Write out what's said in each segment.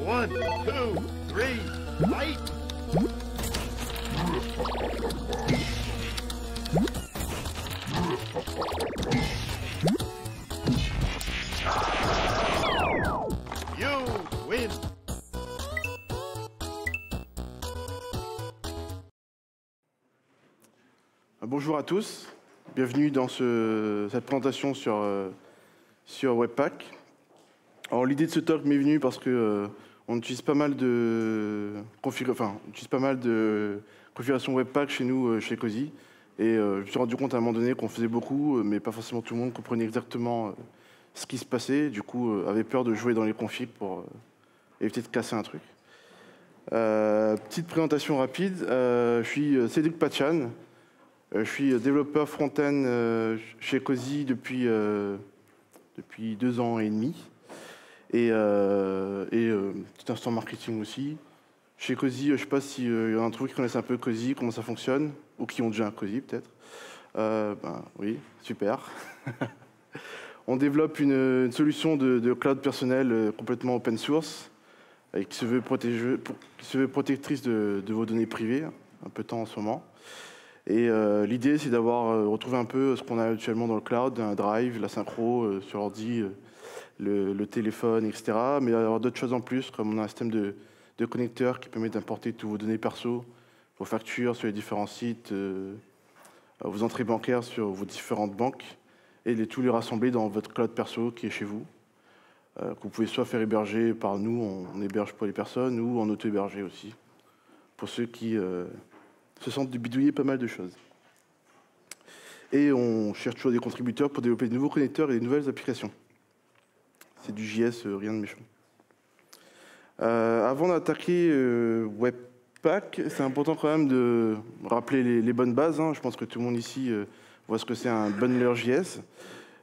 1, 2, 3, fight! You win! Bonjour à tous, bienvenue dans cette présentation sur Webpack. Alors l'idée de ce talk m'est venue parce que on utilise pas mal de configurations Webpack chez nous, chez Cozy. Et je me suis rendu compte à un moment donné qu'on faisait beaucoup, mais pas forcément tout le monde comprenait exactement ce qui se passait. Du coup, avait peur de jouer dans les configs pour éviter de casser un truc. Petite présentation rapide, je suis Cédric Pachan. Je suis développeur front-end chez Cozy depuis 2 ans et demi. Et petit instant marketing aussi. Chez Cozy, je ne sais pas s'il y en a un qui connaissent un peu Cozy, comment ça fonctionne, ou qui ont déjà un Cozy peut-être. Oui, super. On développe une solution de cloud personnel complètement open source, et qui se veut protectrice de vos données privées, un peu de temps en ce moment. Et l'idée, c'est d'avoir retrouvé un peu ce qu'on a actuellement dans le cloud, un drive, la synchro sur l'ordi, le téléphone, etc. Mais avoir d'autres choses en plus, comme on a un système de connecteurs qui permet d'importer toutes vos données perso, vos factures sur les différents sites, vos entrées bancaires sur vos différentes banques, et tous les rassembler dans votre cloud perso qui est chez vous, que vous pouvez soit faire héberger par nous, on héberge pour les personnes, ou en auto-héberger aussi, pour ceux qui se sentent de bidouiller pas mal de choses. Et on cherche toujours des contributeurs pour développer de nouveaux connecteurs et de nouvelles applications. C'est du JS, rien de méchant. Avant d'attaquer Webpack, c'est important quand même de rappeler les bonnes bases. Je pense que tout le monde ici voit ce que c'est un bundler JS.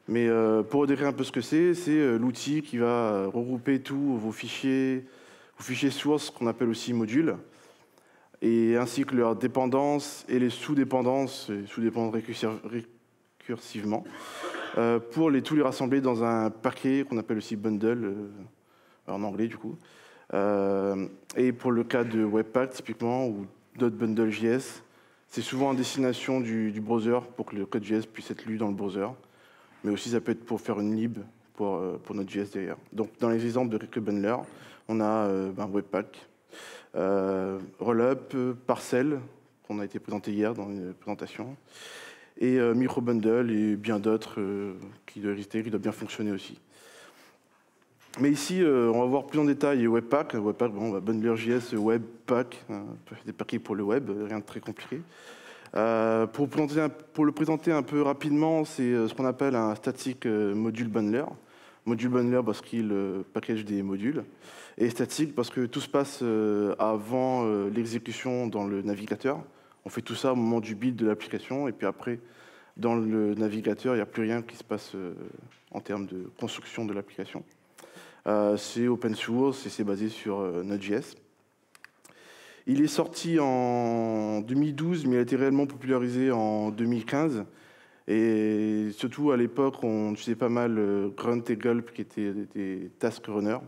Mais pour décrire un peu ce que c'est l'outil qui va regrouper tous vos fichiers sources, qu'on appelle aussi modules, et ainsi que leurs dépendances et les sous-dépendances, récursivement, pour tous les rassembler dans un paquet qu'on appelle aussi bundle, en anglais du coup. Et pour le cas de Webpack, typiquement, ou d'autres bundles JS, c'est souvent en destination du browser pour que le code JS puisse être lu dans le browser. Mais aussi, ça peut être pour faire une lib pour notre JS derrière. Donc, dans les exemples de quelques bundlers, on a Webpack, Rollup, Parcel, qu'on a été présenté hier dans une présentation, et Microbundle et bien d'autres qui doivent exister, qui doivent bien fonctionner aussi. Mais ici, on va voir plus en détail Webpack. Webpack, on va bundler JS, Webpack, des paquets pour le web, rien de très compliqué. Pour le présenter un peu rapidement, c'est ce qu'on appelle un static module bundler. Module bundler parce qu'il package des modules. Et statique parce que tout se passe avant l'exécution dans le navigateur. On fait tout ça au moment du build de l'application. Et puis après, dans le navigateur, il n'y a plus rien qui se passe en termes de construction de l'application. C'est open source et c'est basé sur Node.js. Il est sorti en 2012, mais il a été réellement popularisé en 2015. Et surtout, à l'époque, on utilisait pas mal Grunt et Gulp, qui étaient des task runners.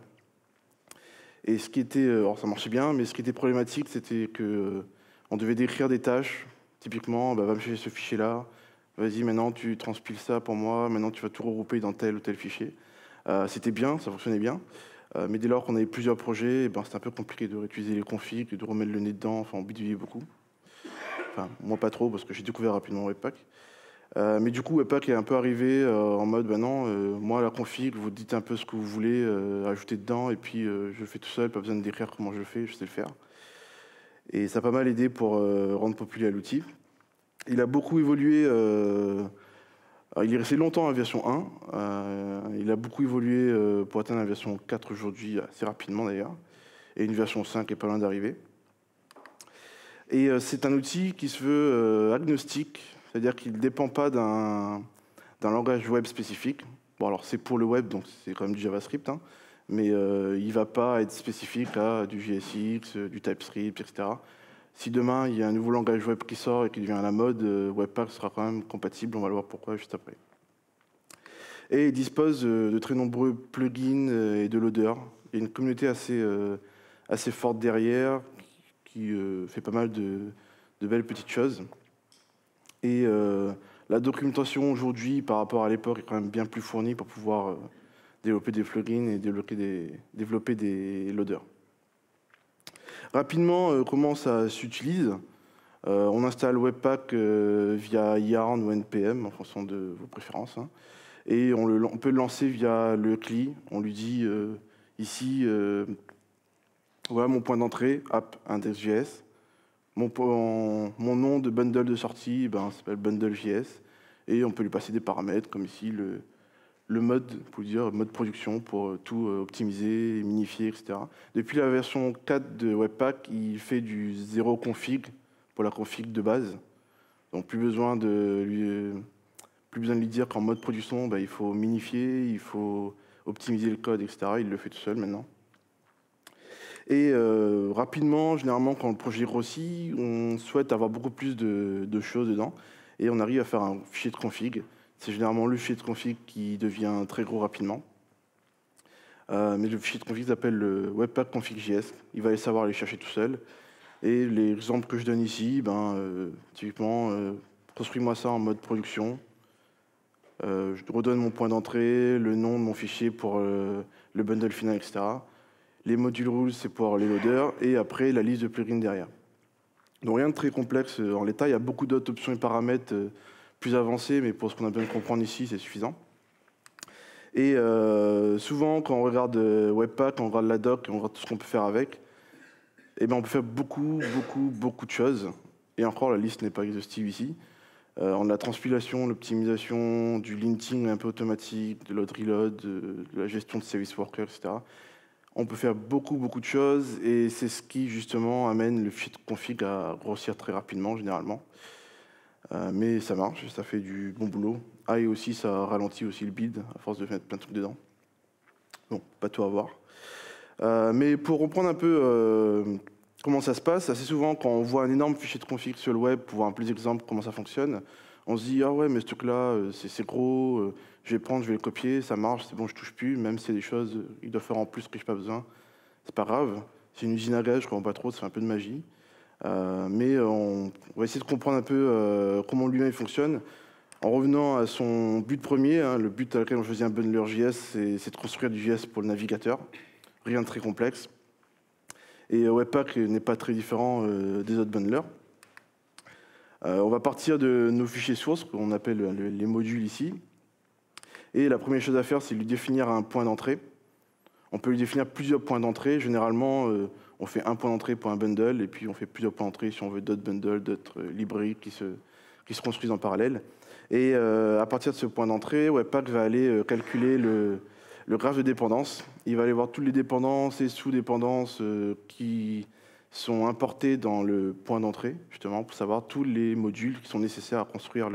Et ce qui était, alors ça marchait bien, mais ce qui était problématique, c'était qu'on devait décrire des tâches. Typiquement, va me chercher ce fichier-là. Vas-y, maintenant, tu transpiles ça pour moi. Maintenant, tu vas tout regrouper dans tel ou tel fichier. C'était bien, ça fonctionnait bien. Mais dès lors qu'on avait plusieurs projets, c'était un peu compliqué de réutiliser les configs, de remettre le nez dedans. Enfin, on bidouillait beaucoup. Enfin, moi, pas trop, parce que j'ai découvert rapidement Webpack. Mais du coup, Webpack est un peu arrivé en mode, non, moi, la config, vous dites un peu ce que vous voulez ajouter dedans, et puis je le fais tout seul, pas besoin de décrire comment je le fais, je sais le faire. Et ça a pas mal aidé pour rendre populaire l'outil. Il a beaucoup évolué. Il est resté longtemps à la version 1. Il a beaucoup évolué pour atteindre la version 4 aujourd'hui, assez rapidement d'ailleurs. Et une version 5 est pas loin d'arriver. Et c'est un outil qui se veut agnostique, c'est-à-dire qu'il ne dépend pas d'un langage web spécifique. Bon, alors c'est pour le web, donc c'est quand même du JavaScript, mais il ne va pas être spécifique à du JSX, du TypeScript, etc. Si demain, il y a un nouveau langage web qui sort et qui devient à la mode, Webpack sera quand même compatible, on va le voir pourquoi juste après. Et il dispose de très nombreux plugins et de loaders. Il y a une communauté assez forte derrière qui fait pas mal de belles petites choses. Et la documentation aujourd'hui, par rapport à l'époque, est quand même bien plus fournie pour pouvoir développer des plugins et développer des loaders. Rapidement, comment ça s'utilise? On installe Webpack via Yarn ou NPM, en fonction de vos préférences. Hein. Et on peut le lancer via le CLI. On lui dit ici, voilà mon point d'entrée, app index.js. Mon nom de bundle de sortie s'appelle bundle.js. Et on peut lui passer des paramètres, comme ici le mode, pour dire mode production, pour tout optimiser, minifier, etc. Depuis la version 4 de Webpack, il fait du zéro config pour la config de base. Donc plus besoin de lui dire qu'en mode production, il faut minifier, il faut optimiser le code, etc. Il le fait tout seul maintenant. Et rapidement, généralement, quand le projet grossit, on souhaite avoir beaucoup plus de choses dedans. Et on arrive à faire un fichier de config. C'est généralement le fichier de config qui devient très gros rapidement. Mais le fichier de config s'appelle le Webpack config.js. Il va aller savoir aller chercher tout seul. Et les exemples que je donne ici, typiquement, construis-moi ça en mode production. Je redonne mon point d'entrée, le nom de mon fichier pour le bundle final, etc. Les module rules, c'est pour les loaders. Et après, la liste de plugins derrière. Donc rien de très complexe en l'état. Il y a beaucoup d'autres options et paramètres plus avancés, mais pour ce qu'on a besoin de comprendre ici, c'est suffisant. Et souvent, quand on regarde Webpack, quand on regarde la doc, on regarde tout ce qu'on peut faire avec, on peut faire beaucoup de choses. Et encore, la liste n'est pas exhaustive ici. On a la transpilation, l'optimisation, du linting un peu automatique, de load reload, de la gestion de service worker, etc. On peut faire beaucoup de choses et c'est ce qui justement amène le fichier de config à grossir très rapidement généralement. Mais ça marche, ça fait du bon boulot. Ah, et aussi ça ralentit aussi le build à force de mettre plein de trucs dedans. Bon, pas tout à voir. Mais pour reprendre un peu comment ça se passe, assez souvent quand on voit un énorme fichier de config sur le web, pour voir un peu les exemples comment ça fonctionne, on se dit ah ouais mais ce truc là c'est gros, je vais prendre, je vais le copier, ça marche, c'est bon, je touche plus, même si c'est des choses il doit faire en plus que je n'ai pas besoin, c'est pas grave, c'est une usine à gaz, je comprends pas trop, c'est un peu de magie. Mais on va essayer de comprendre un peu comment lui-même fonctionne. En revenant à son but premier, hein, le but à laquelle on choisit un bundler JS, c'est de construire du JS pour le navigateur. Rien de très complexe. Et Webpack n'est pas très différent des autres bundlers. On va partir de nos fichiers sources, qu'on appelle les modules ici. Et la première chose à faire, c'est lui définir un point d'entrée. On peut lui définir plusieurs points d'entrée. Généralement, on fait un point d'entrée pour un bundle, et puis on fait plusieurs points d'entrée si on veut d'autres bundles, d'autres librairies qui se construisent en parallèle. Et à partir de ce point d'entrée, Webpack va aller calculer le graphe de dépendance. Il va aller voir toutes les dépendances et sous-dépendances qui sont importées dans le point d'entrée, justement, pour savoir tous les modules qui sont nécessaires à construire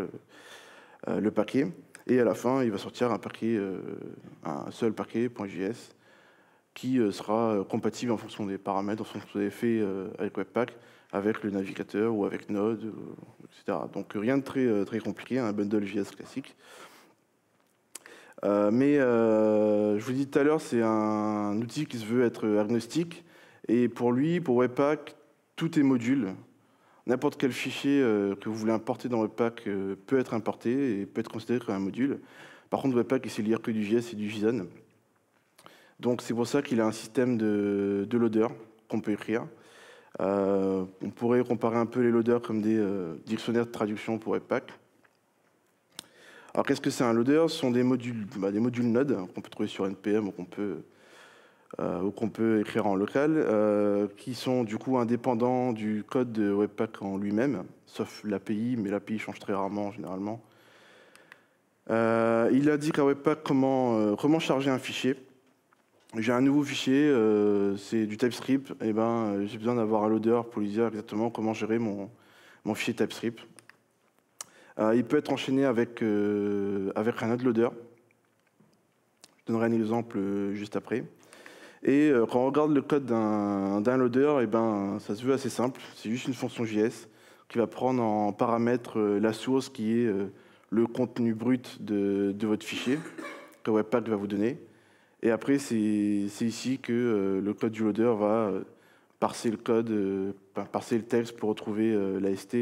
le paquet. Et à la fin, il va sortir un seul paquet.js qui sera compatible en fonction des paramètres, en fonction de ce que vous avez fait avec Webpack, avec le navigateur ou avec Node, etc. Donc rien de très compliqué, un bundle JS classique. Mais je vous dis tout à l'heure, c'est un outil qui se veut être agnostique. Et pour Webpack, tout est module. N'importe quel fichier que vous voulez importer dans Webpack peut être importé et peut être considéré comme un module. Par contre, Webpack, il sait lire que du JS et du JSON. Donc c'est pour ça qu'il a un système de loader qu'on peut écrire. On pourrait comparer un peu les loaders comme des dictionnaires de traduction pour Webpack. Alors qu'est-ce que c'est un loader? Ce sont des modules Node qu'on peut trouver sur NPM ou qu'on peut écrire en local, qui sont du coup indépendants du code de Webpack en lui-même, sauf l'API, mais l'API change très rarement généralement. Il indique à Webpack comment charger un fichier. J'ai un nouveau fichier, c'est du TypeScript, et j'ai besoin d'avoir un loader pour lui dire exactement comment gérer mon fichier TypeScript. Il peut être enchaîné avec un autre loader. Je donnerai un exemple juste après. Et quand on regarde le code d'un loader, ça se veut assez simple. C'est juste une fonction JS qui va prendre en paramètre la source qui est le contenu brut de votre fichier que Webpack va vous donner. Et après, c'est ici que le code du loader va parser le code, parser le texte pour retrouver l'AST,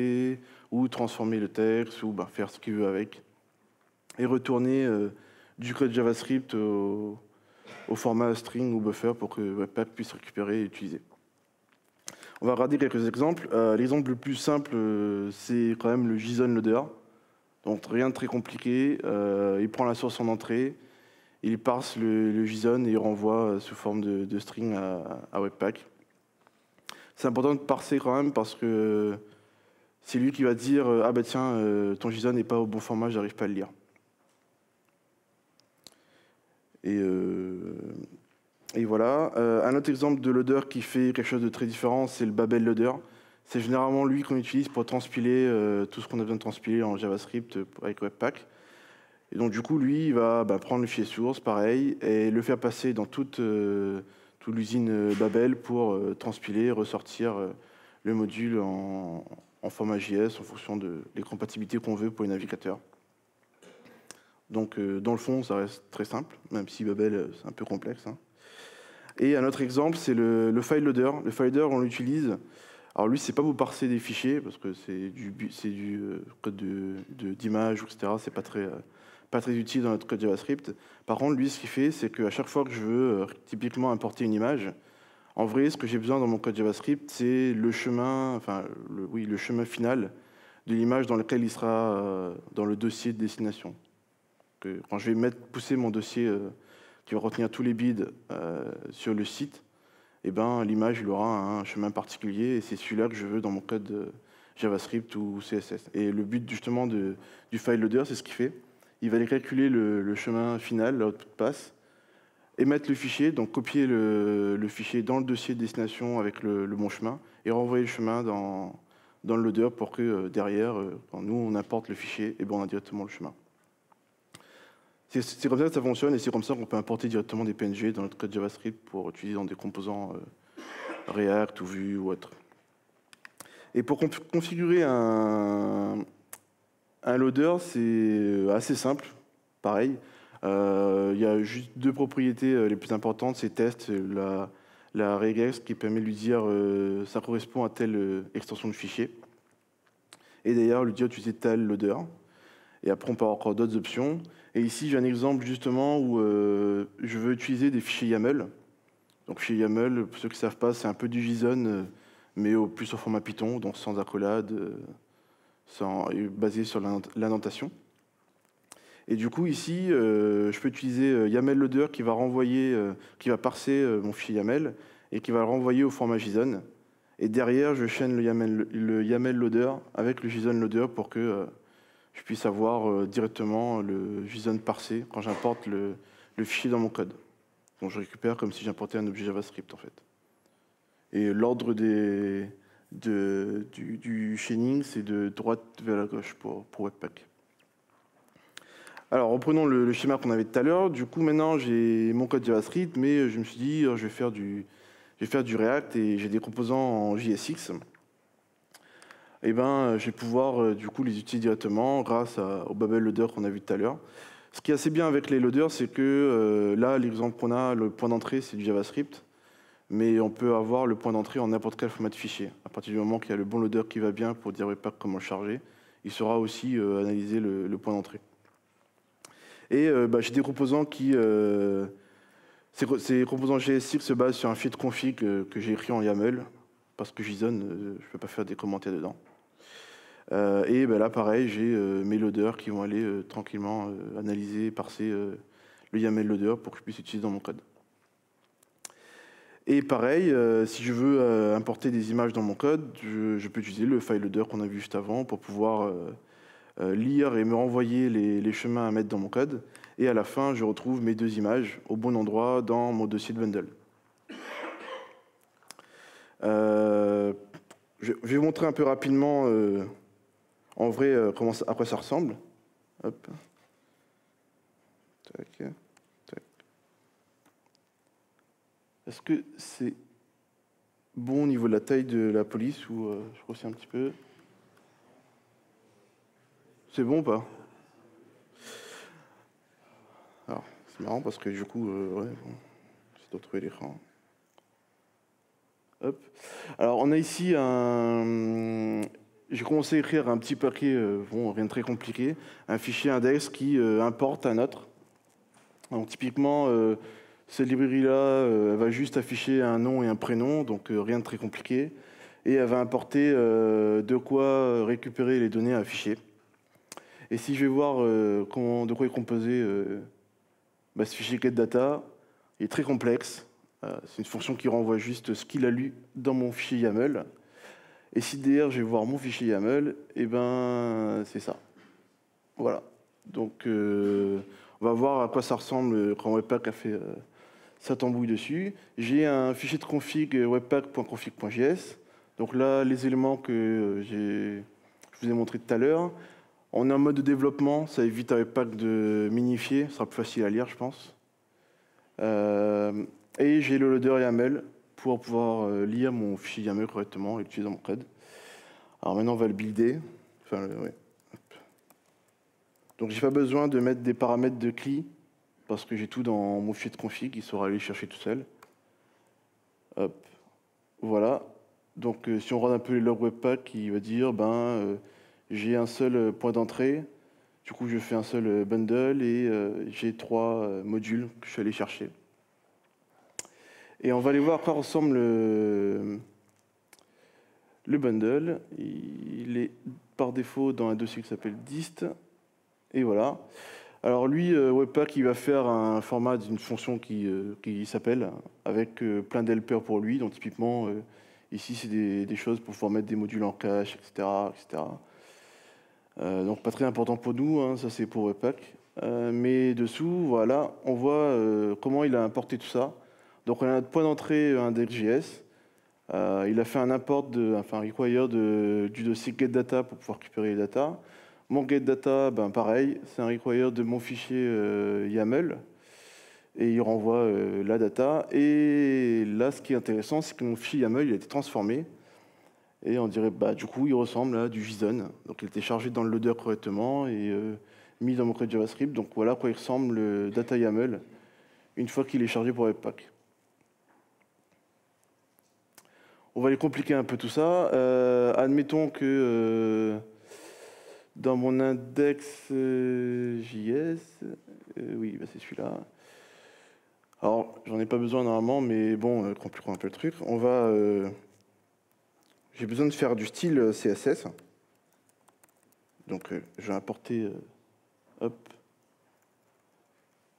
ou transformer le texte, ou faire ce qu'il veut avec, et retourner du code JavaScript au format string ou buffer pour que Webpack puisse récupérer et utiliser. On va regarder quelques exemples. L'exemple le plus simple, c'est quand même le JSON loader. Donc rien de très compliqué. Il prend la source en entrée, il parse le JSON et il renvoie sous forme de string à Webpack. C'est important de parser quand même parce que c'est lui qui va dire « Ah bah tiens, ton JSON n'est pas au bon format, j'arrive pas à le lire ». Et voilà. Un autre exemple de loader qui fait quelque chose de très différent, c'est le Babel loader. C'est généralement lui qu'on utilise pour transpiler tout ce qu'on a besoin de transpiler en JavaScript avec Webpack. Et donc du coup, lui, il va prendre le fichier source, pareil, et le faire passer dans toute l'usine Babel pour transpiler, ressortir le module en format JS en fonction des compatibilités qu'on veut pour les navigateurs. Donc dans le fond, ça reste très simple, même si Babel, c'est un peu complexe. Hein. Et un autre exemple, c'est le file loader. Le file loader, on l'utilise. Alors lui, c'est pas pour parser des fichiers, parce que c'est du code d'image, etc. C'est pas très utile dans notre code JavaScript. Par contre, lui, ce qu'il fait, c'est qu'à chaque fois que je veux typiquement importer une image, en vrai, ce que j'ai besoin dans mon code JavaScript, c'est le chemin, le chemin final de l'image dans lequel il sera dans le dossier de destination. Quand je vais pousser mon dossier qui va retenir tous les bits sur le site, l'image il aura un chemin particulier et c'est celui-là que je veux dans mon code JavaScript ou CSS. Et le but justement du file loader, c'est ce qu'il fait. Il va aller calculer le chemin final, l'output pass, émettre le fichier, donc copier le fichier dans le dossier de destination avec le bon chemin et renvoyer le chemin dans le loader pour que derrière, quand nous on importe le fichier, on a directement le chemin. C'est comme ça que ça fonctionne et c'est comme ça qu'on peut importer directement des PNG dans notre code JavaScript pour utiliser dans des composants React ou Vue ou autre. Et pour configurer un loader, c'est assez simple, pareil. Il y a juste deux propriétés les plus importantes, c'est test, la regex qui permet de lui dire ça correspond à telle extension de fichier. Et d'ailleurs, lui dire utiliser tel loader. Et après, on peut avoir encore d'autres options. Et ici, j'ai un exemple justement où je veux utiliser des fichiers YAML. Donc, fichier YAML, pour ceux qui ne savent pas, c'est un peu du JSON, mais plus au format Python, donc sans accolade, basé sur l'indentation. Et du coup, ici, je peux utiliser YAML loader qui va renvoyer, qui va parser mon fichier YAML et qui va le renvoyer au format JSON. Et derrière, je chaîne le YAML loader avec le JSON loader pour que je puisse avoir directement le JSON parsé quand j'importe le fichier dans mon code. Donc je récupère comme si j'importais un objet JavaScript en fait. Et l'ordre du chaining, c'est de droite vers la gauche pour Webpack. Alors reprenons le schéma qu'on avait tout à l'heure. Du coup maintenant j'ai mon code JavaScript, mais je me suis dit je vais faire du React et j'ai des composants en JSX. Je vais pouvoir du coup les utiliser directement grâce au Babel loader qu'on a vu tout à l'heure. Ce qui est assez bien avec les loaders, c'est que là, l'exemple qu'on a, le point d'entrée, c'est du JavaScript, mais on peut avoir le point d'entrée en n'importe quel format de fichier. À partir du moment qu'il y a le bon loader qui va bien pour dire Webpack comment le charger, il saura aussi analyser le point d'entrée. Et j'ai des composants qui... ces composants JSX se basent sur un fichier de config que j'ai écrit en YAML, parce que JSON, je ne peux pas faire des commentaires dedans. Là, pareil, j'ai mes loaders qui vont aller tranquillement analyser, parser le YAML loader pour que je puisse l'utiliser dans mon code. Et pareil, si je veux importer des images dans mon code, je peux utiliser le file loader qu'on a vu juste avant pour pouvoir lire et me renvoyer les chemins à mettre dans mon code. Et à la fin, je retrouve mes deux images au bon endroit dans mon dossier de bundle. Je vais vous montrer un peu rapidement, en vrai, à quoi ça ressemble. Hop. Tac. Tac. Est-ce que c'est bon au niveau de la taille de la police ou je grossis un petit peu? C'est bon ou pas? Alors, C'est marrant parce que du coup, ouais, bon, j'essaie de retrouver l'écran. Hop. Alors, on a ici un. J'ai commencé à écrire un petit paquet, bon, rien de très compliqué, un fichier index qui importe un autre. Donc, typiquement, cette librairie-là, elle va juste afficher un nom et un prénom, donc rien de très compliqué. Et elle va importer de quoi récupérer les données à afficher. Et si je vais voir de quoi est composé ce fichier getData, il est très complexe. C'est une fonction qui renvoie juste ce qu'il a lu dans mon fichier YAML. Et si derrière je vais voir mon fichier YAML, et ben c'est ça. Voilà. Donc on va voir à quoi ça ressemble quand Webpack a fait sa tambouille dessus. J'ai un fichier de config webpack.config.js. Donc là, les éléments que je vous ai montré tout à l'heure. On est en mode de développement, ça évite à Webpack de minifier, ce sera plus facile à lire, je pense. Et j'ai le loader YAML pour pouvoir lire mon fichier YAML correctement et l'utiliser dans mon code. Alors maintenant, on va le builder. Ouais. Donc, j'ai pas besoin de mettre des paramètres de CLI parce que j'ai tout dans mon fichier de config, il saura aller chercher tout seul. Hop. Voilà. Donc, si on regarde un peu les logs Webpack, il va dire, j'ai un seul point d'entrée. Du coup, je fais un seul bundle et j'ai 3 modules que je suis allé chercher. Et on va aller voir à quoi ressemble le bundle. Il est par défaut dans un dossier qui s'appelle dist. Et voilà. Alors lui, Webpack, il va faire un format d'une fonction qui s'appelle, avec plein d'helpers pour lui. Donc typiquement, ici, c'est des choses pour pouvoir mettre des modules en cache, etc. etc. Donc pas très important pour nous, hein, ça c'est pour Webpack. Mais dessous, voilà, on voit comment il a importé tout ça. Donc on a notre point d'entrée index.js. Il a fait un import, require du dossier getData pour pouvoir récupérer les data. Mon getData, pareil, c'est un require de mon fichier YAML. Et il renvoie la data. Et là, ce qui est intéressant, c'est que mon fichier YAML il a été transformé. Et on dirait, du coup, il ressemble à du JSON. Donc, il était chargé dans le loader correctement et mis dans mon code JavaScript. Donc, voilà à quoi il ressemble le data YAML une fois qu'il est chargé pour Webpack. On va aller compliquer un peu tout ça. Admettons que dans mon index.js, oui, c'est celui-là. Alors, j'en ai pas besoin normalement, mais bon, compliquons un peu le truc. On va... j'ai besoin de faire du style CSS. Donc, je vais importer... hop.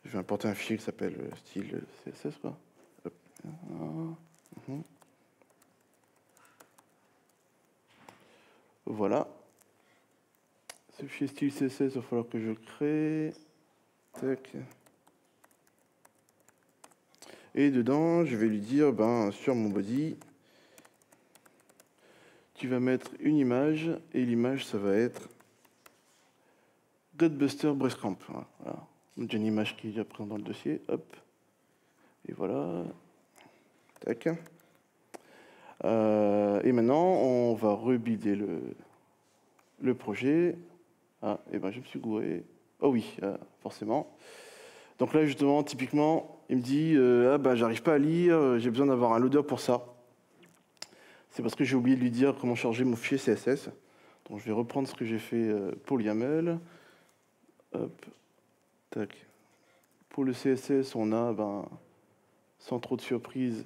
Je vais importer un fichier qui s'appelle style CSS, quoi. Hop. Voilà. Ce fichier style CSS, il va falloir que je le crée. Tac. Et dedans, je vais lui dire, sur mon body, tu vas mettre une image, et l'image, ça va être Godbuster Breast Camp. Voilà. J'ai une image qui est déjà présente dans le dossier. Hop. Et voilà. Tac. Et maintenant, on va rebuilder le projet. Ah, et je me suis gouré. Oh oui, forcément. Donc là, justement, typiquement, il me dit j'arrive pas à lire, j'ai besoin d'avoir un loader pour ça. C'est parce que j'ai oublié de lui dire comment charger mon fichier CSS. Donc je vais reprendre ce que j'ai fait pour le YAML. Hop. Tac. Pour le CSS, on a, sans trop de surprise,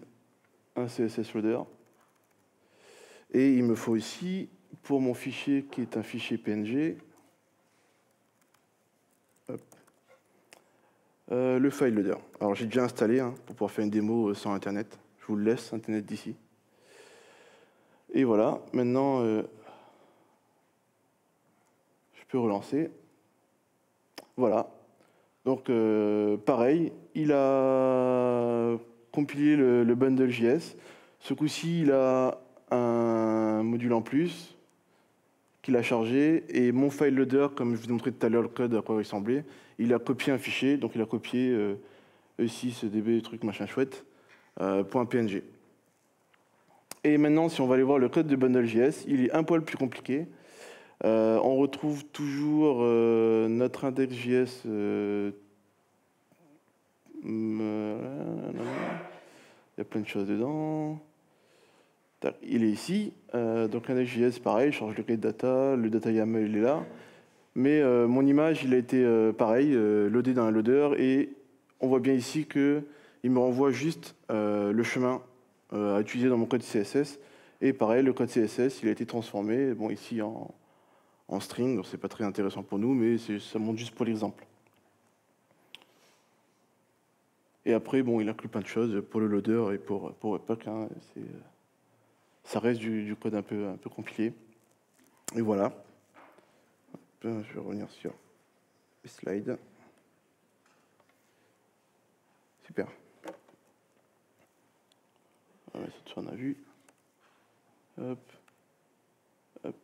un CSS loader. Et il me faut aussi, pour mon fichier qui est un fichier PNG, le file loader. Alors j'ai déjà installé pour pouvoir faire une démo sans Internet. Je vous le laisse, Internet d'ici. Et voilà, maintenant, je peux relancer. Voilà. Donc pareil, il a compilé le bundle.js. Ce coup-ci, il a un module en plus qu'il a chargé. Et mon file loader, comme je vous ai montré tout à l'heure le code à quoi il ressemblait, il a copié un fichier. Donc il a copié E6, DB, truc machin chouette, .png. Et maintenant, si on va aller voir le code de bundle.js, il est un poil plus compliqué. On retrouve toujours notre index.js Il y a plein de choses dedans. Tac, il est ici. Donc index.js, pareil, je change le clé de data, le data YAML il est là. Mais mon image, il a été pareil, loadé dans un loader, et on voit bien ici qu'il me renvoie juste le chemin à utiliser dans mon code CSS. Et pareil, le code CSS, il a été transformé, bon, ici en string, donc c'est pas très intéressant pour nous, mais ça montre juste pour l'exemple. Et après, bon, il inclut plein de choses pour le loader et pour Webpack. Hein, ça reste du code un peu compilé. Et voilà. Je vais revenir sur les slides. Super. Voilà, ça on a vu. Hop. Hop.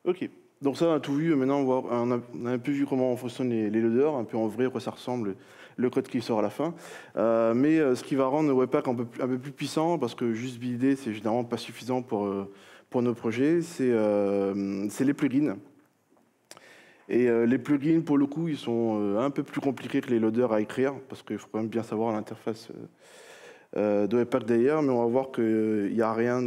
Ok. Donc ça, on a tout vu. Maintenant, on a un peu vu comment fonctionnent les loaders, un peu en vrai, à quoi ça ressemble, le code qui sort à la fin. Mais ce qui va rendre Webpack un peu plus puissant, parce que juste builder, c'est généralement pas suffisant pour nos projets, c'est les plugins. Et les plugins, pour le coup, ils sont un peu plus compliqués que les loaders à écrire, parce qu'il faut quand même bien savoir l'interface de Webpack d'ailleurs, mais on va voir qu'il n'y a rien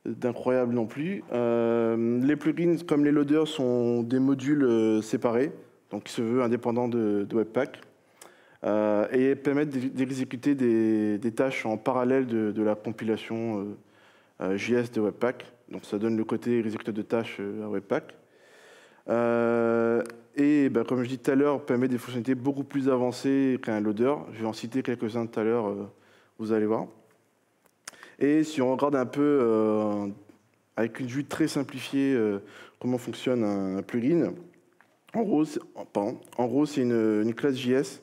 d'incroyable non plus. Les plugins, comme les loaders, sont des modules séparés, donc qui se veulent indépendants de Webpack, et permettent d'exécuter des tâches en parallèle de la compilation JS de Webpack. Donc ça donne le côté exécuteur de tâches à Webpack. Et comme je dis tout à l'heure, permet des fonctionnalités beaucoup plus avancées qu'un loader. Je vais en citer quelques-uns tout à l'heure, vous allez voir. Et si on regarde un peu avec une vue très simplifiée comment fonctionne un plugin, en gros, c'est une classe JS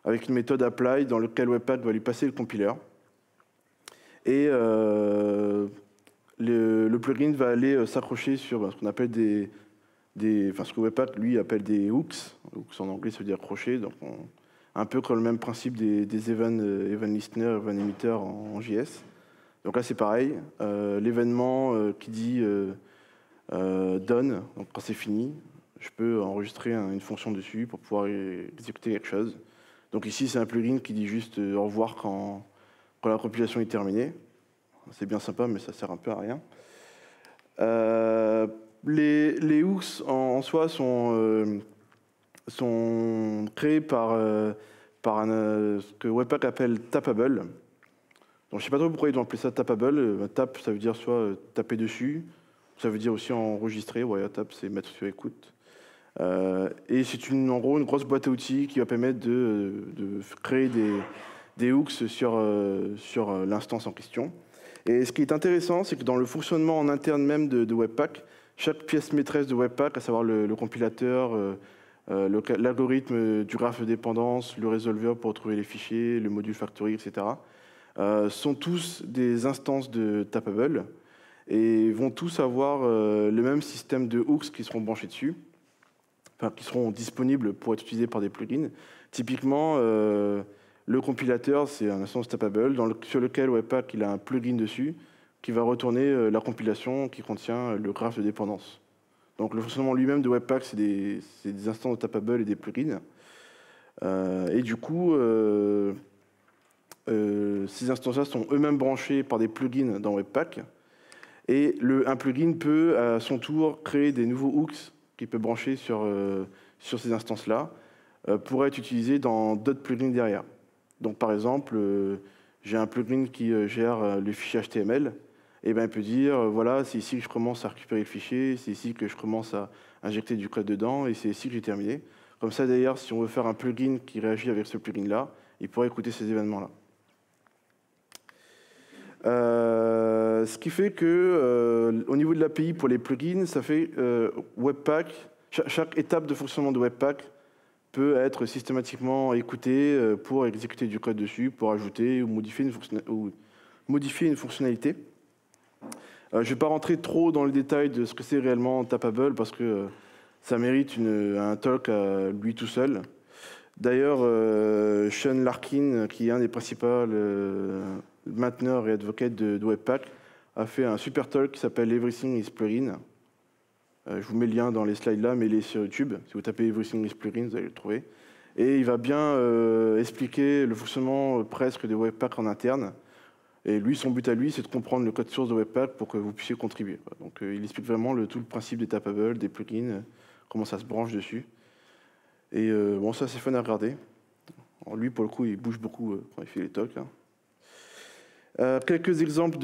avec une méthode apply dans laquelle Webpack va lui passer le compiler. Et le plugin va aller s'accrocher sur ce qu'on appelle ce que Webpack, lui, appelle des hooks. Hooks en anglais, ça veut dire crochet. Donc un peu comme le même principe des event listener, event emitter en JS. Donc là, c'est pareil. L'événement qui dit done, donc quand c'est fini, je peux enregistrer une fonction dessus pour pouvoir exécuter quelque chose. Donc ici, c'est un plugin qui dit juste au revoir quand la compilation est terminée. C'est bien sympa, mais ça sert un peu à rien. Les hooks en soi sont créés par ce que Webpack appelle tappable. Donc, je ne sais pas trop pourquoi ils ont appelé ça tappable. Tap, ça veut dire soit taper dessus, ça veut dire aussi enregistrer. Ouais, tap, c'est mettre sur écoute. Et c'est en gros une grosse boîte à outils qui va permettre de créer des hooks sur l'instance en question. Et ce qui est intéressant, c'est que dans le fonctionnement en interne même de Webpack, chaque pièce maîtresse de Webpack, à savoir le compilateur, l'algorithme du graphe de dépendance, le résolveur pour trouver les fichiers, le module factory, etc., sont tous des instances de Tappable et vont tous avoir le même système de hooks qui seront branchés dessus, enfin, qui seront disponibles pour être utilisés par des plugins. Typiquement, le compilateur, c'est un instance Tappable sur lequel Webpack il a un plugin dessus qui va retourner la compilation qui contient le graphe de dépendance. Donc le fonctionnement lui-même de Webpack, c'est des instances de Tappable et des plugins. Et du coup, ces instances-là sont eux-mêmes branchées par des plugins dans Webpack. Et un plugin peut, à son tour, créer des nouveaux hooks qu'il peut brancher sur ces instances-là pour être utilisés dans d'autres plugins derrière. Donc par exemple, j'ai un plugin qui gère le fichier HTML. Et il peut dire, voilà, c'est ici que je commence à récupérer le fichier, c'est ici que je commence à injecter du code dedans, et c'est ici que j'ai terminé. Comme ça, d'ailleurs, si on veut faire un plugin qui réagit avec ce plugin-là, il pourrait écouter ces événements-là. Ce qui fait que, au niveau de l'API pour les plugins, ça fait Webpack, chaque étape de fonctionnement de Webpack peut être systématiquement écoutée pour exécuter du code dessus, pour ajouter ou modifier une fonctionnalité. Je ne vais pas rentrer trop dans le détail de ce que c'est réellement Tappable parce que ça mérite un talk à lui tout seul. D'ailleurs, Sean Larkin, qui est un des principaux mainteneurs et advocates de Webpack, a fait un super talk qui s'appelle Everything is Plugin. Je vous mets le lien dans les slides là, mais il est sur YouTube. Si vous tapez Everything is Plugin, vous allez le trouver. Et il va bien expliquer le fonctionnement presque de Webpack en interne. Et lui, son but à lui, c'est de comprendre le code source de Webpack pour que vous puissiez contribuer. Donc il explique vraiment tout le principe des tapables, des plugins, comment ça se branche dessus. Et bon, ça c'est fun à regarder. Alors, lui, pour le coup, il bouge beaucoup quand il fait les talks. Quelques exemples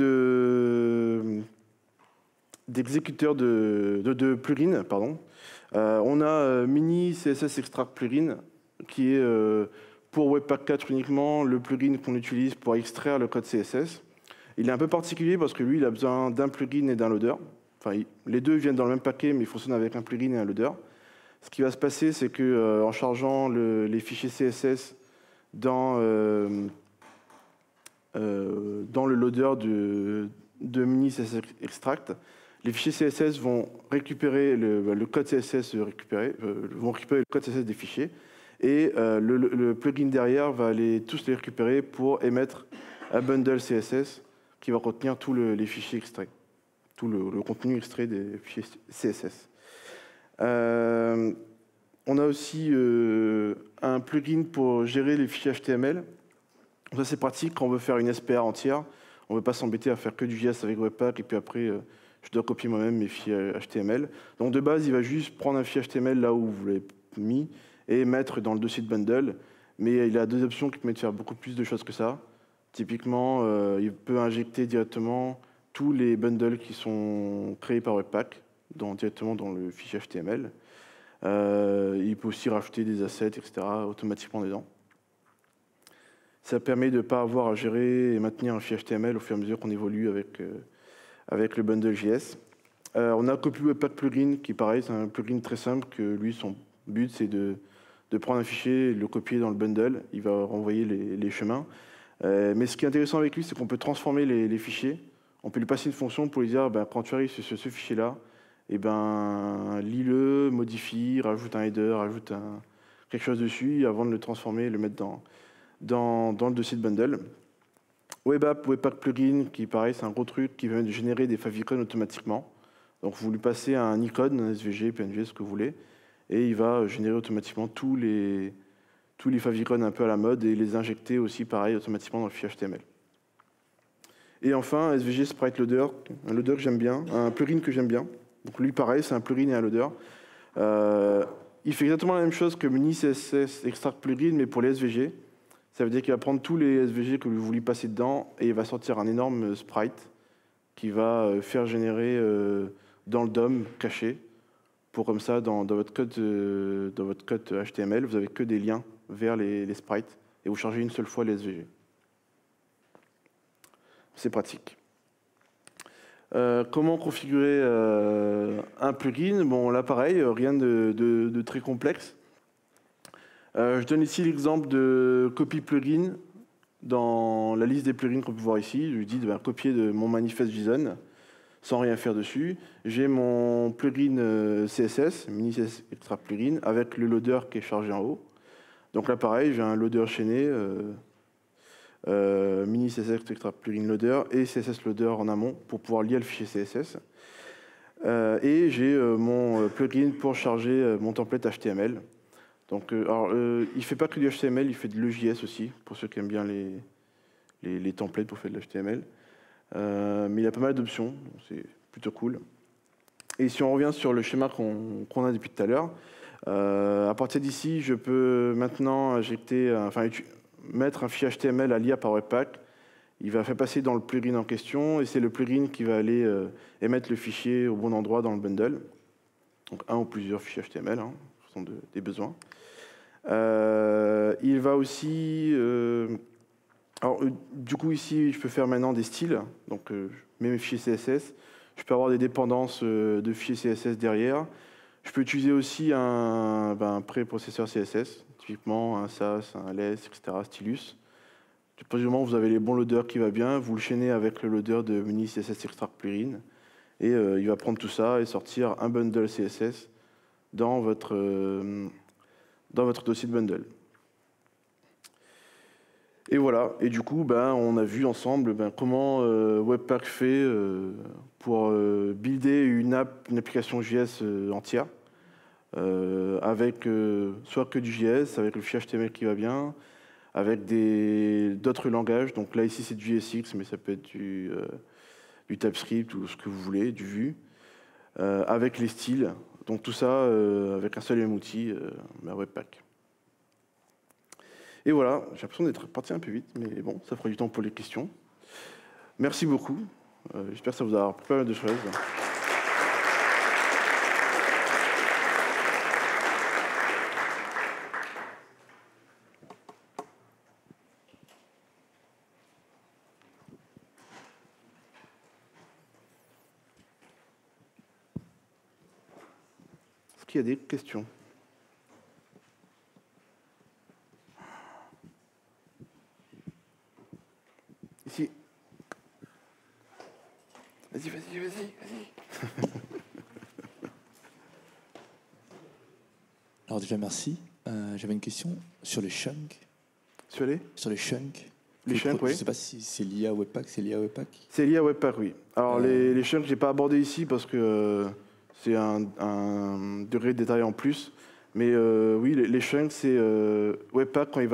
d'exécuteurs de plugins. Pardon. On a Mini CSS Extract Plugin, qui est pour Webpack 4 uniquement le plugin qu'on utilise pour extraire le code CSS. Il est un peu particulier parce que lui, il a besoin d'un plugin et d'un loader. Enfin, les deux viennent dans le même paquet, mais ils fonctionnent avec un plugin et un loader. Ce qui va se passer, c'est qu'en chargeant les fichiers CSS dans le loader de Mini CSS Extract, les fichiers CSS vont récupérer le code CSS vont récupérer le code CSS des fichiers, et le plugin derrière va tous les récupérer pour émettre un bundle CSS qui va contenir tous les fichiers extraits, tout le contenu extrait des fichiers CSS. On a aussi un plugin pour gérer les fichiers HTML. Ça, c'est pratique quand on veut faire une SPA entière. On ne veut pas s'embêter à faire que du JS avec Webpack et puis après, je dois copier moi-même mes fichiers HTML. Donc de base, il va juste prendre un fichier HTML là où vous l'avez mis et mettre dans le dossier de bundle. Mais il a deux options qui permettent de faire beaucoup plus de choses que ça. Typiquement, il peut injecter directement tous les bundles qui sont créés par Webpack directement dans le fichier HTML. Il peut aussi rajouter des assets, etc. automatiquement dedans. Ça permet de ne pas avoir à gérer et maintenir un fichier HTML au fur et à mesure qu'on évolue avec le bundle JS. On a Copy Webpack Plugin qui, pareil, c'est un plugin très simple que lui, son but, c'est de prendre un fichier et de le copier dans le bundle. Il va renvoyer les chemins. Mais ce qui est intéressant avec lui, c'est qu'on peut transformer les fichiers. On peut lui passer une fonction pour lui dire, quand tu arrives sur ce fichier-là, lis-le, modifie, rajoute un header, rajoute quelque chose dessus avant de le transformer et le mettre dans le dossier de bundle. WebApp, Webpack Plugin, qui pareil, c'est un gros truc qui permet de générer des favicons automatiquement. Donc vous lui passez un icône, un SVG, PNG, ce que vous voulez, et il va générer automatiquement tous les favicons un peu à la mode et les injecter aussi pareil automatiquement dans le fichier HTML. Et enfin, SVG Sprite Loader, un loader que j'aime bien, un plugin que j'aime bien. Donc lui, pareil, c'est un plugin et un loader. Il fait exactement la même chose que Mini CSS Extract Plugin, mais pour les SVG. Ça veut dire qu'il va prendre tous les SVG que vous voulez passer dedans et il va sortir un énorme sprite qui va faire générer dans le DOM caché. Pour comme ça, dans votre code HTML, vous n'avez que des liens vers les sprites et vous chargez une seule fois les SVG. C'est pratique. Comment configurer un plugin? Bon, là, pareil, rien de très complexe. Je donne ici l'exemple de copy plugin dans la liste des plugins qu'on peut voir ici. Je lui dis copier de mon manifeste JSON sans rien faire dessus. J'ai mon plugin CSS, Mini CSS Extract Plugin, avec le loader qui est chargé en haut. Donc là, pareil, j'ai un loader chaîné, Mini CSS Extract Plugin Loader et CSS Loader en amont pour pouvoir lier le fichier CSS. Et j'ai mon plugin pour charger mon template HTML. Donc, il ne fait pas que du HTML, il fait de l'EJS aussi, pour ceux qui aiment bien les templates pour faire de l'HTML. Mais il y a pas mal d'options, c'est plutôt cool. Et si on revient sur le schéma qu'on a depuis tout à l'heure, à partir d'ici, je peux maintenant mettre un fichier HTML à l'IA par Webpack. Il va faire passer dans le plugin en question, et c'est le plugin qui va aller émettre le fichier au bon endroit dans le bundle. Donc un ou plusieurs fichiers HTML, en fonction des besoins. Il va aussi... du coup, ici, je peux faire maintenant des styles. Donc, je mets mes fichiers CSS. Je peux avoir des dépendances de fichiers CSS derrière. Je peux utiliser aussi un préprocesseur CSS, typiquement un SAS, un LS, etc., Stylus. Du moment où vous avez les bons loaders qui va bien, vous le chaînez avec le loader de Mini CSS Extract Plugin. Et il va prendre tout ça et sortir un bundle CSS dans votre dossier de bundle. Et voilà, et du coup, on a vu ensemble comment Webpack fait pour builder une application JS entière, avec soit que du JS, avec le fichier HTML qui va bien, avec d'autres langages. Donc là, ici, c'est du JSX, mais ça peut être du TypeScript ou ce que vous voulez, du Vue, avec les styles. Donc tout ça avec un seul et même outil, Webpack. Et voilà, j'ai l'impression d'être parti un peu vite, mais bon, ça fera du temps pour les questions. Merci beaucoup. J'espère que ça vous a appris pas mal de choses. Est-ce qu'il y a des questions? Ici. Vas-y. Alors déjà, merci. J'avais une question sur les chunks. Sur les chunks. Les chunks, oui. Je ne sais pas si c'est lié à Webpack. C'est lié à Webpack? C'est lié à Webpack, oui. Alors les chunks, je n'ai pas abordé ici parce que c'est un degré de détail en plus. Mais oui, les chunks, c'est Webpack, quand il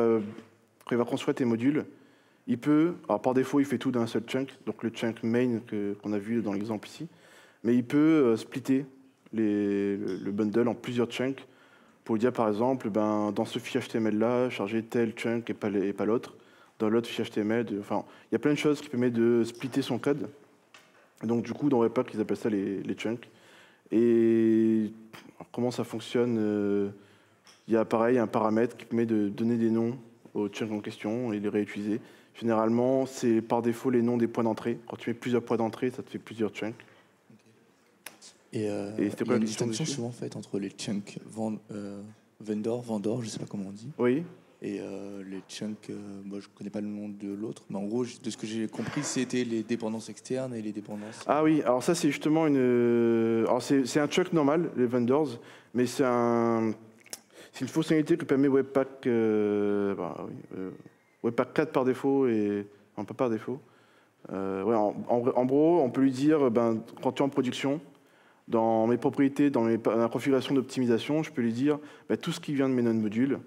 va construire tes modules, il peut, alors par défaut, il fait tout d'un seul chunk, donc le chunk main qu'on a vu dans l'exemple ici, mais il peut splitter le bundle en plusieurs chunks pour dire, par exemple, dans ce fichier HTML-là, charger tel chunk et pas l'autre, dans l'autre fichier HTML. Enfin, il y a plein de choses qui permettent de splitter son code. Et donc, du coup, dans Webpack, ils appellent ça les chunks. Et alors, comment ça fonctionne? Il y a pareil un paramètre qui permet de donner des noms aux chunks en question et les réutiliser. Généralement, c'est par défaut les noms des points d'entrée. Quand tu mets plusieurs points d'entrée, ça te fait plusieurs chunks. Et c'était il y quoi a la une question distinction dessus souvent faite entre les chunks vendor, je ne sais pas comment on dit, Oui. et les chunks, moi je ne connais pas le nom de l'autre, mais en gros, de ce que j'ai compris, c'était les dépendances externes et les dépendances... Ah oui, alors ça c'est justement alors c'est un chunk normal, les vendors, mais c'est une fonctionnalité que permet Webpack, Webpack 4 par défaut et pas par défaut. Ouais, en gros, on peut lui dire, quand tu es en production, dans mes propriétés, dans la configuration d'optimisation, je peux lui dire tout ce qui vient de mes node-modules,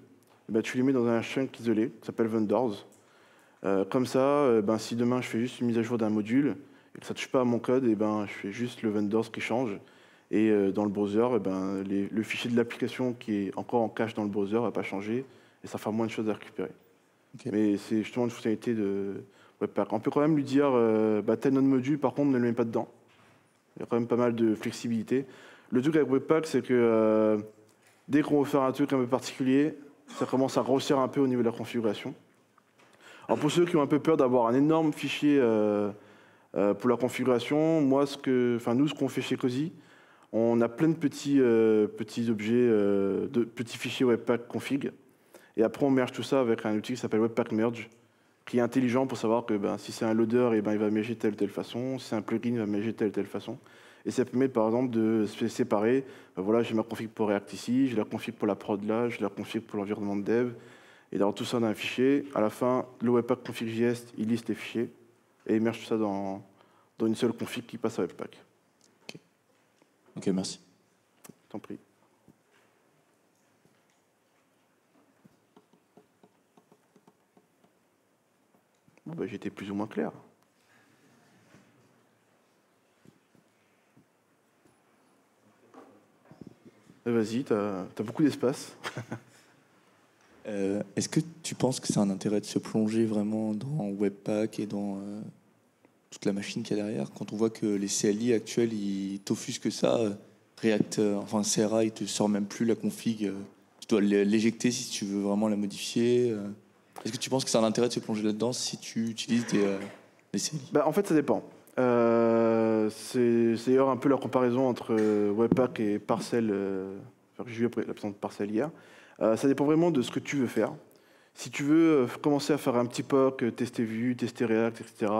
tu les mets dans un chunk isolé qui s'appelle vendors. Comme ça, si demain je fais juste une mise à jour d'un module et que ça ne touche pas à mon code, je fais juste le vendors qui change. Et dans le browser, le fichier de l'application qui est encore en cache dans le browser ne va pas changer et ça fera moins de choses à récupérer. Okay. Mais c'est justement une fonctionnalité de Webpack. On peut quand même lui dire tel node module, par contre, ne le mets pas dedans. Il y a quand même pas mal de flexibilité. Le truc avec Webpack, c'est que dès qu'on veut faire un truc un peu particulier, ça commence à grossir un peu au niveau de la configuration. Alors pour ceux qui ont un peu peur d'avoir un énorme fichier pour la configuration, nous, ce qu'on fait chez Cozy, on a plein de petits objets, de petits fichiers Webpack config. Et après, on merge tout ça avec un outil qui s'appelle Webpack Merge, qui est intelligent pour savoir que si c'est un loader, il va merger telle ou telle façon. Si c'est un plugin, il va merger telle ou telle façon. Et ça permet, par exemple, de se séparer. Voilà, j'ai ma config pour React ici, j'ai la config pour la prod là, j'ai la config pour l'environnement de dev. Et d'avoir tout ça dans un fichier. À la fin, le Webpack config.js, il liste les fichiers et il merge tout ça dans une seule config qui passe à Webpack. Ok, merci. T'en prie. Bon, j'étais plus ou moins clair. Vas-y, t'as beaucoup d'espace. Est-ce que tu penses que c'est un intérêt de se plonger vraiment dans Webpack et dans toute la machine qu'il y a derrière, quand on voit que les CLI actuels, ils t'offusquent ça, React, CRA, il te sort même plus la config, tu dois l'éjecter si tu veux vraiment la modifier. Est-ce que tu penses que c'est un intérêt de se plonger là-dedans si tu utilises des CLI? En fait, ça dépend. C'est d'ailleurs un peu la comparaison entre Webpack et Parcel. J'ai vu après l'absence de Parcel hier. Ça dépend vraiment de ce que tu veux faire. Si tu veux commencer à faire un petit POC, tester Vue, tester React, etc.,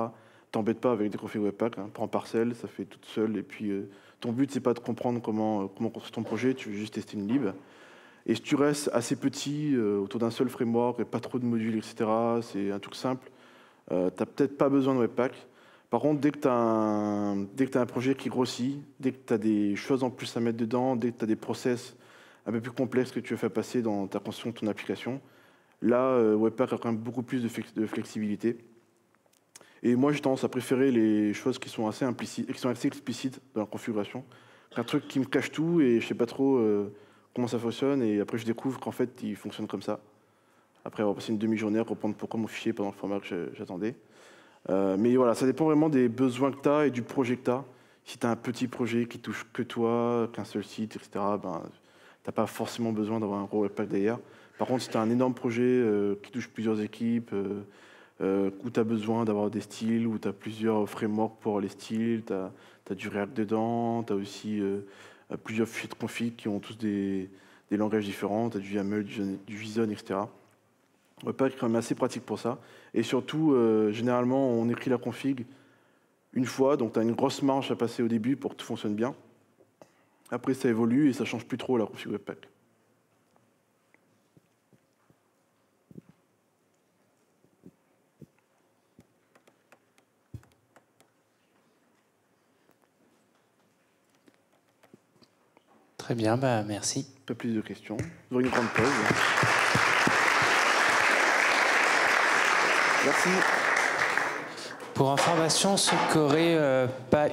t'embête pas avec des configs Webpack. Prends Parcel, ça fait toute seule. Et puis, ton but, c'est pas de comprendre comment construire ton projet, tu veux juste tester une lib. Et si tu restes assez petit, autour d'un seul framework, et pas trop de modules, etc., c'est un truc simple, t'as peut-être pas besoin de Webpack. Par contre, dès que tu as un projet qui grossit, dès que tu as des choses en plus à mettre dedans, dès que tu as des process un peu plus complexes que tu veux faire passer dans ta construction de ton application, là, Webpack a quand même beaucoup plus de flexibilité. Et moi, j'ai tendance à préférer les choses qui sont assez implicites, qui sont assez explicites dans la configuration, qu'un truc qui me cache tout et je sais pas trop comment ça fonctionne. Et après, je découvre qu'en fait, il fonctionne comme ça. Après avoir passé une demi-journée à comprendre pourquoi mon fichier est pas dans le format que j'attendais. Mais voilà, ça dépend vraiment des besoins que tu as et du projet que tu as. Si tu as un petit projet qui touche que toi, qu'un seul site, etc., ben, tu n'as pas forcément besoin d'avoir un gros Webpack derrière. Par contre, si tu as un énorme projet qui touche plusieurs équipes, où tu as besoin d'avoir des styles, où tu as plusieurs frameworks pour les styles, tu as du React dedans, tu as aussi plusieurs fichiers de config qui ont tous des langages différents, tu as du YAML, du JSON, etc. Webpack est quand même assez pratique pour ça. Et surtout, généralement, on écrit la config une fois, donc tu as une grosse marge à passer au début pour que tout fonctionne bien. Après, ça évolue et ça ne change plus trop la config Webpack. Très bien, bah merci. Pas plus de questions. Vous aurez une grande pause. Merci. Pour information, ceux qui n'auraient pas